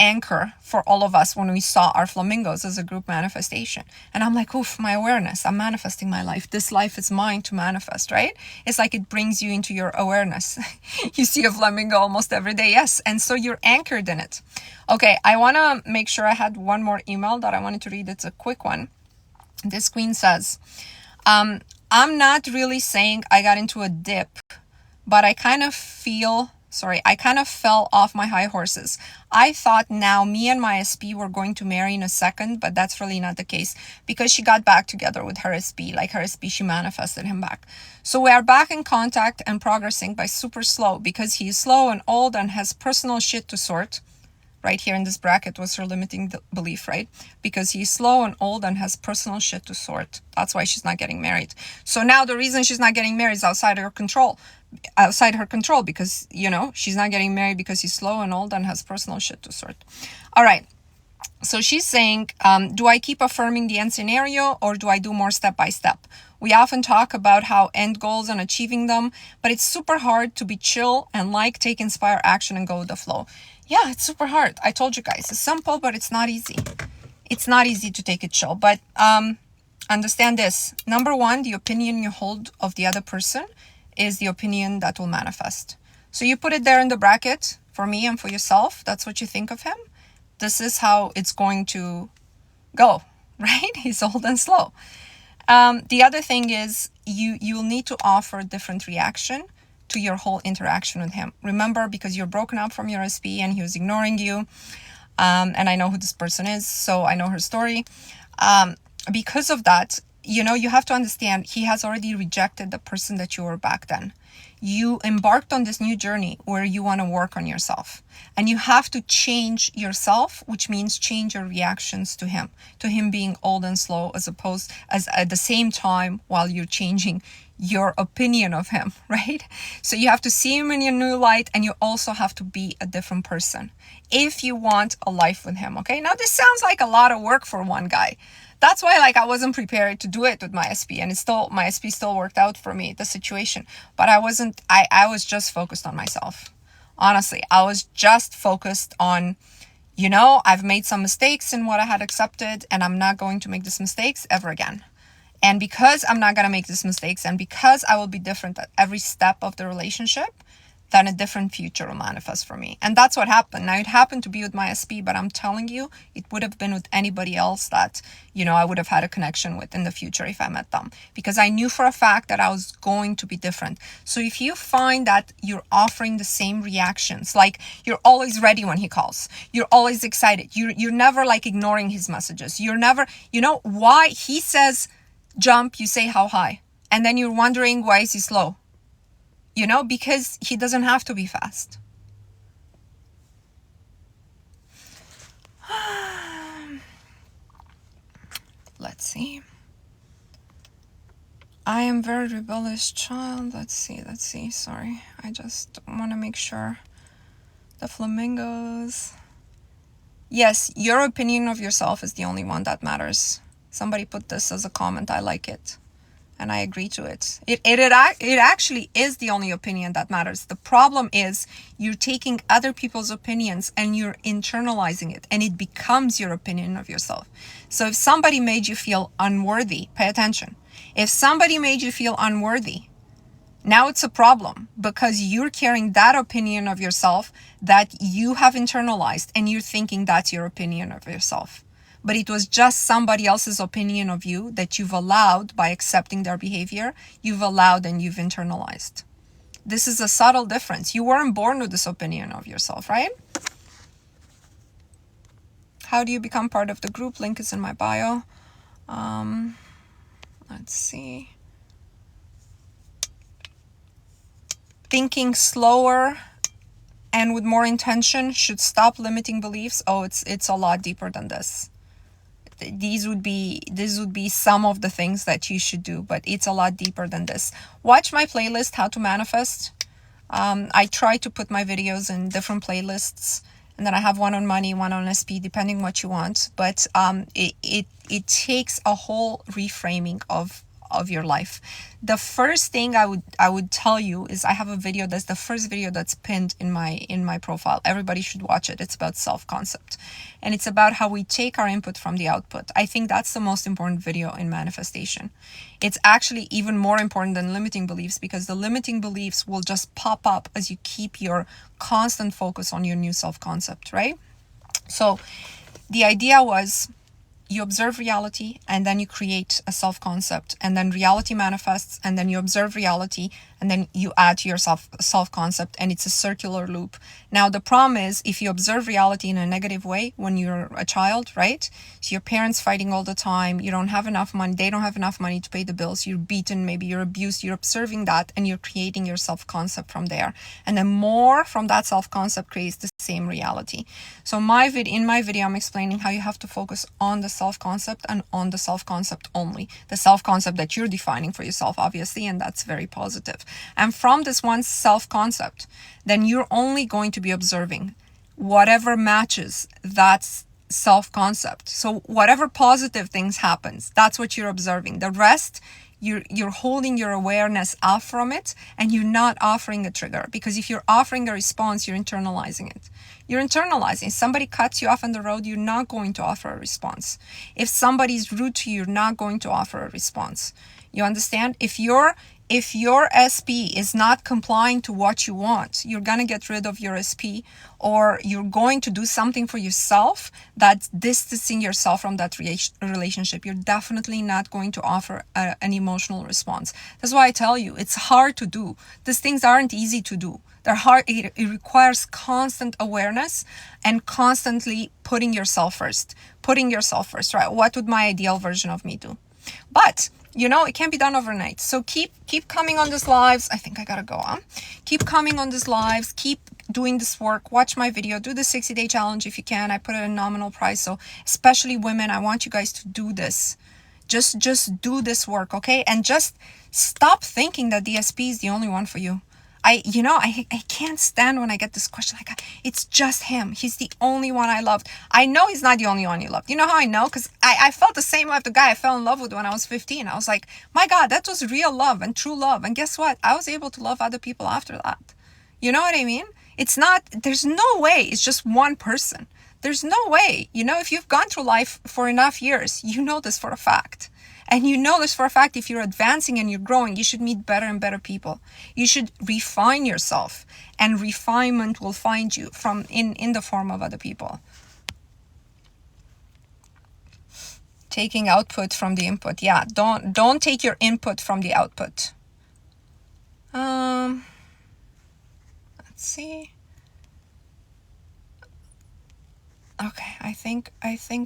anchor for all of us when we saw our flamingos as a group manifestation. And I'm like, oof, my awareness, I'm manifesting my life. This life is mine to manifest, right? It's like it brings you into your awareness. You see a flamingo almost every day, yes. And so you're anchored in it. Okay, I want to make sure I had one more email that I wanted to read. It's a quick one. This queen says, I'm not really saying I got into a dip, but I kind of fell off my high horses. I thought now me and my SP were going to marry in a second, but that's really not the case because she got back together with her SP. Like her SP, she manifested him back. So we are back in contact and progressing by super slow because he is slow and old and has personal shit to sort. Right here in this bracket was her limiting belief, right? Because he's slow and old and has personal shit to sort. That's why she's not getting married. So now the reason she's not getting married is outside her control because, she's not getting married because he's slow and old and has personal shit to sort. All right. So she's saying, do I keep affirming the end scenario or do I do more step by step? We often talk about how end goals and achieving them, but it's super hard to be chill and take inspire action and go with the flow. Yeah, it's super hard. I told you guys, it's simple, but it's not easy. It's not easy to take it chill, but understand this. Number one, the opinion you hold of the other person is the opinion that will manifest. So you put it there in the bracket for me and for yourself. That's what you think of him. This is how it's going to go, right? He's old and slow. The other thing is you'll need to offer a different reaction to your whole interaction with him. Remember, because you're broken up from your SP and he was ignoring you, and I know who this person is, so I know her story. Because of that, you have to understand he has already rejected the person that you were back then. You embarked on this new journey where you want to work on yourself. And you have to change yourself, which means change your reactions to him being old and slow, as at the same time while you're changing your opinion of him, right? So you have to see him in your new light, and you also have to be a different person if you want a life with him, okay? Now this sounds like a lot of work for one guy. That's why like I wasn't prepared to do it with my SP, and my SP still worked out for me, the situation. But I was just focused on myself. Honestly, I was just focused on, I've made some mistakes in what I had accepted, and I'm not going to make these mistakes ever again. And because I'm not going to make these mistakes, and because I will be different at every step of the relationship, then a different future will manifest for me. And that's what happened. Now, it happened to be with my SP, but I'm telling you, it would have been with anybody else that, I would have had a connection with in the future if I met them. Because I knew for a fact that I was going to be different. So if you find that you're offering the same reactions, like you're always ready when he calls, you're always excited, you're never like ignoring his messages, you're never, why he says jump, you say how high. And then you're wondering, why is he slow? Because he doesn't have to be fast. Let's see. I am very rebellious child. Let's see. Sorry. I just want to make sure. The flamingos. Yes, your opinion of yourself is the only one that matters. Somebody put this as a comment. I like it. And I agree to it. It actually is the only opinion that matters. The problem is you're taking other people's opinions and you're internalizing it, and it becomes your opinion of yourself. So if somebody made you feel unworthy, pay attention. If somebody made you feel unworthy, now it's a problem because you're carrying that opinion of yourself that you have internalized, and you're thinking that's your opinion of yourself. But it was just somebody else's opinion of you that you've allowed by accepting their behavior. You've allowed and you've internalized. This is a subtle difference. You weren't born with this opinion of yourself, right? How do you become part of the group? Link is in my bio. Let's see. Thinking slower and with more intention should stop limiting beliefs. Oh, it's a lot deeper than this. These would be some of the things that you should do, but it's a lot deeper than this. Watch my playlist, How to Manifest. I try to put my videos in different playlists, and then I have one on money, one on SP, depending what you want. But it takes a whole reframing of your life. The first thing I would tell you is I have a video that's the first video that's pinned in my profile. Everybody should watch it. It's about self-concept, and it's about how we take our input from the output. I think that's the most important video in manifestation. It's actually even more important than limiting beliefs, because the limiting beliefs will just pop up as you keep your constant focus on your new self-concept, right? So the idea was, you observe reality, and then you create a self-concept, and then reality manifests, and then you observe reality, and then you add to your self-concept, and it's a circular loop. Now, the problem is, if you observe reality in a negative way when you're a child, right? So your parents fighting all the time, you don't have enough money, they don't have enough money to pay the bills, you're beaten, maybe you're abused, you're observing that, and you're creating your self-concept from there. And then more from that self-concept creates the same reality. So in my video, I'm explaining how you have to focus on the self-concept and on the self-concept only. The self-concept that you're defining for yourself, obviously, and that's very positive. And from this one self-concept, then you're only going to be observing whatever matches that self-concept. So whatever positive things happens, that's what you're observing. The rest, you're holding your awareness off from it, and you're not offering a trigger, because if you're offering a response, you're internalizing it. You're internalizing. If somebody cuts you off on the road, you're not going to offer a response. If somebody's rude to you, you're not going to offer a response. You understand? If your SP is not complying to what you want, you're going to get rid of your SP, or you're going to do something for yourself that's distancing yourself from that relationship. You're definitely not going to offer an emotional response. That's why I tell you, it's hard to do. These things aren't easy to do. They're hard. It requires constant awareness and constantly putting yourself first, right? What would my ideal version of me do? But it can't be done overnight. So keep coming on these lives. I think I gotta go on. Keep coming on these lives. Keep doing this work. Watch my video. Do the 60-day challenge if you can. I put it at a nominal price. So especially women, I want you guys to do this. Just do this work, okay? And just stop thinking that DSP is the only one for you. I can't stand when I get this question like, it's just him. He's the only one I loved. I know he's not the only one you loved. You know how I know? Because I felt the same way with the guy I fell in love with when I was 15. I was like, my God, that was real love and true love. And guess what? I was able to love other people after that. You know what I mean? There's no way it's just one person. There's no way. If you've gone through life for enough years, you know this for a fact. And you know this for a fact, if you're advancing and you're growing, you should meet better and better people. You should refine yourself, and refinement will find you in the form of other people. Taking output from the input. Yeah, don't take your input from the output. Let's see. Okay, I think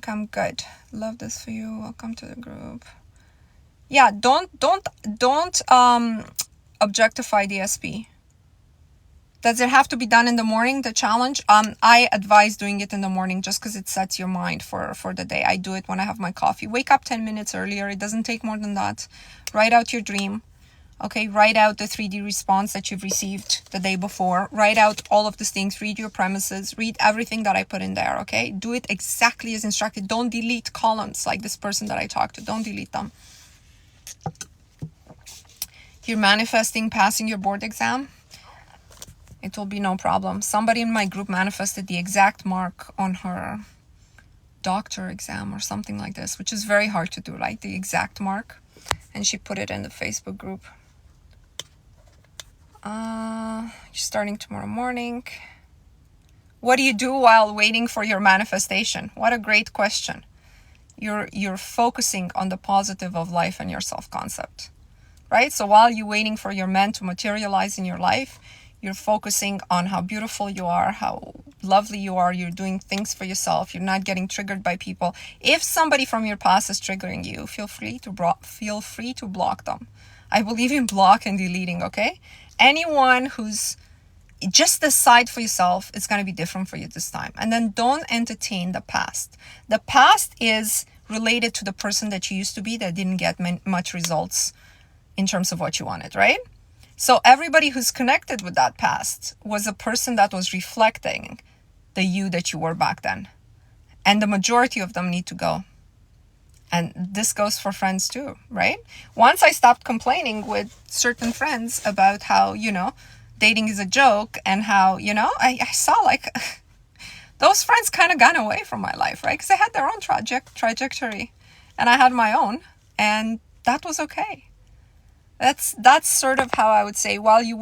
I'm good. Love this for you. Welcome to the group. Yeah, don't objectify the SP. Does it have to be done in the morning, the challenge? I advise doing it in the morning just because it sets your mind for the day. I do it when I have my coffee. Wake up 10 minutes earlier. It doesn't take more than that. Write out your dream. Okay, write out the 3D response that you've received the day before. Write out all of these things. Read your premises. Read everything that I put in there, okay? Do it exactly as instructed. Don't delete columns like this person that I talked to. Don't delete them. You're manifesting passing your board exam. It will be no problem. Somebody in my group manifested the exact mark on her doctor exam or something like this, which is very hard to do, right? The exact mark. And she put it in the Facebook group. You're starting tomorrow morning. What do you do while waiting for your manifestation? What a great question. You're focusing on the positive of life and your self-concept, right? So while you're waiting for your man to materialize in your life, you're focusing on how beautiful you are, how lovely you are. You're doing things for yourself. You're not getting triggered by people. If somebody from your past is triggering you, feel free to block them. I believe in block and deleting, okay? Anyone who's just decide for yourself, it's going to be different for you this time. And then don't entertain the past. The past is related to the person that you used to be that didn't get much results in terms of what you wanted, right? So everybody who's connected with that past was a person that was reflecting the you that you were back then. And the majority of them need to go. And this goes for friends too, right? Once I stopped complaining with certain friends about how, dating is a joke and how, I saw like those friends kind of gone away from my life, right? Because they had their own trajectory and I had my own, and that was okay. That's sort of how I would say, while you're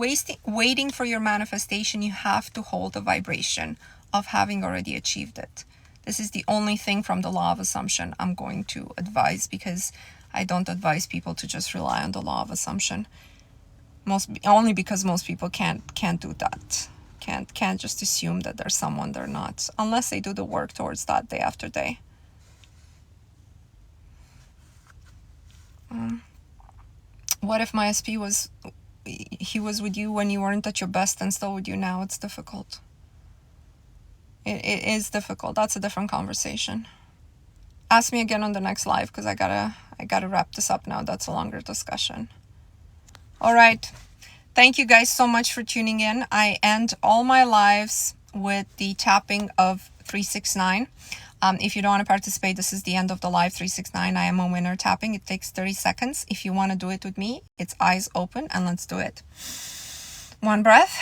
waiting for your manifestation, you have to hold the vibration of having already achieved it. This is the only thing from the law of assumption I'm going to advise, because I don't advise people to just rely on the law of assumption. Only because most people can't do that. Can't just assume that there's someone they're not, unless they do the work towards that day after day. What if my SP was with you when you weren't at your best and still with you now? It's difficult. It is difficult. That's a different conversation. Ask me again on the next live, because I gotta wrap this up now. That's a longer discussion. All right. Thank you guys so much for tuning in. I end all my lives with the tapping of 369. If you don't want to participate, this is the end of the live. 369, I am a winner tapping. It takes 30 seconds. If you want to do it with me, it's eyes open, and let's do it. One breath.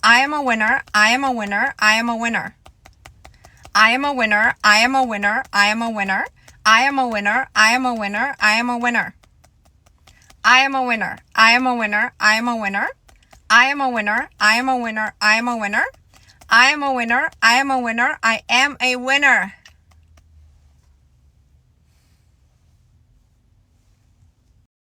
I am a winner. I am a winner. I am a winner. I am a winner. I am a winner. I am a winner. I am a winner. I am a winner. I am a winner. I am a winner. I am a winner. I am a winner. I am a winner. I am a winner. I am a winner. I am a winner. I am a winner. I am a winner.